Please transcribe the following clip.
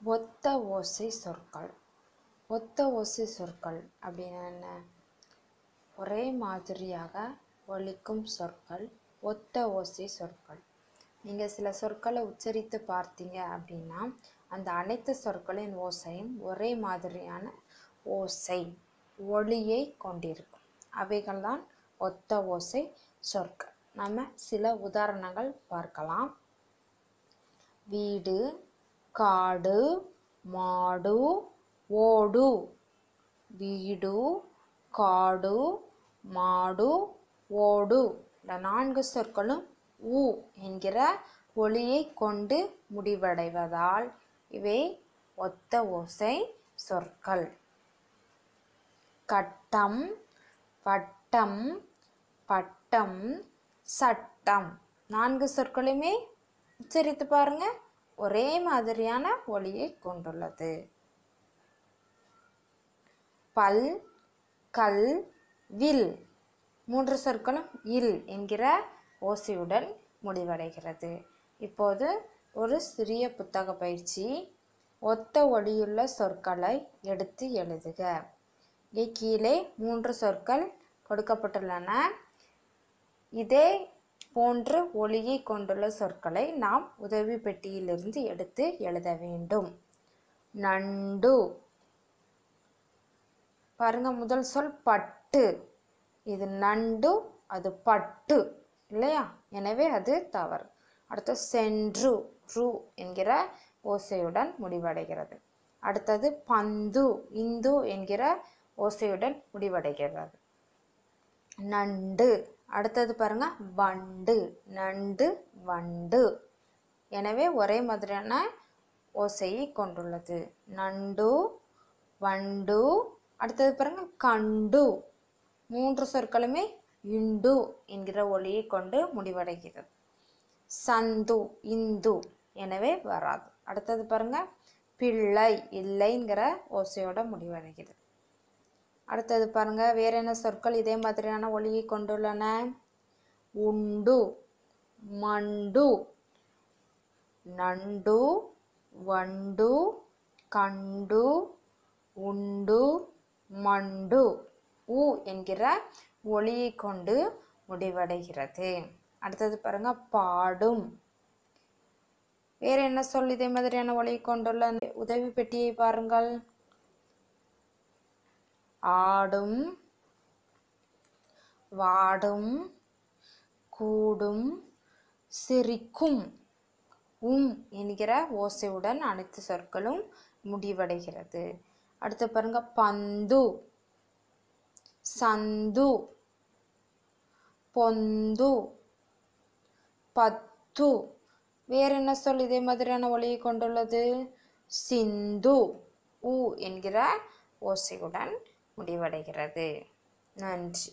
ஒத்த ஓசை சொற்கள். ஒத்த ஓசை சொற்கள் அப்படின்னா என்ன? ஒரே மாதிரியாக ஒலிக்கும் சொற்கள் ஒத்த ஓசை சொற்கள். நீங்கள் சில சொற்களை உச்சரித்து பார்த்தீங்க அப்படின்னா அந்த அனைத்து சொற்களின் ஓசையும் ஒரே மாதிரியான ஓசை ஒலியை கொண்டிருக்கும். அவைகள் தான் ஒத்த ஓசை சொற்கள். நம்ம சில உதாரணங்கள் பார்க்கலாம். வீடு, காடு, மாடு, ஓடு. வீடு, காடு, மாடு, ஓடு. இந்த 4 சொற்களும் உ என்கிற ஒலியை கொண்டு முடிவடைவதால் இவை ஒத்த ஓசை சொற்கள். கட்டம், வட்டம், பட்டம், சட்டம். 4 சொற்களுமே உச்சரித்து பாருங்க, ஒரே மாதிரியான ஒலியை கொண்டுள்ளது. பல், கல், வில். 3 சொற்களும் இல் என்கிற ஓசையுடன் முடிவடைகிறது. இப்போது ஒரு சிறிய புத்தக பயிற்சி. ஒத்த ஒலியுள்ள சொற்களை எடுத்து எழுதுக. இங்கே கீழே 3 சொற்கள் கொடுக்கப்பட்டுள்ளன. இதே போன்ற ஒலியை கொண்டுள்ள சொற்களை நாம் உதவி பெட்டியிலிருந்து எடுத்து எழுத வேண்டும். நண்டு. பாருங்க, முதல் சொல் பட்டு. இது நண்டு, அது பட்டு இல்லையா? எனவே அது தவறு. அடுத்து சென்று, ரு என்கிற ஓசையுடன் முடிவடைகிறது. அடுத்தது பந்து, இந்து என்கிற ஓசையுடன் முடிவடைகிறது. நண்டு. அடுத்தது பாருங்க, வண்டு. நண்டு, வண்டு. எனவே ஒரே மாதிரியான ஓசையை கொண்டுள்ளது. நண்டு, வண்டு. அடுத்தது பாருங்க, கண்டு. 3 சொற்களுமே இண்டு என்கிற ஒலியை கொண்டு முடிவடைகிறது. சந்து, இந்து. எனவே வராது. அடுத்தது பாருங்க, பிள்ளை, இல்லைங்கிற ஓசையோட முடிவடைகிறது. அடுத்தது பாருங்க, வேற என்ன சொற்கள் இதே மாதிரியான ஒலியை கொண்டுள்ளன? உண்டு, மண்டு. நண்டு, வண்டு, கண்டு, உண்டு, மண்டு. உ என்கிற ஒலியை கொண்டு முடிவடைகிறது. அடுத்தது பாருங்க, பாடும். வேற என்ன சொல் இதே மாதிரியான ஒலியை கொண்டுள்ள? உதவி பெட்டியை பாருங்கள். ஆடும், வாடும், கூடும், சிரிக்கும். என்கிற ஓசையுடன் அனைத்து சொற்களும் முடிவடைகிறது. அடுத்து பாருங்க, பந்து, சந்து, பொந்து, பத்து. வேற என்ன சொல் இதே மாதிரியான ஒலியை கொண்டுள்ளது? சிந்து, உ என்கிற ஓசையுடன் முடிவடைகிறது. நன்றி.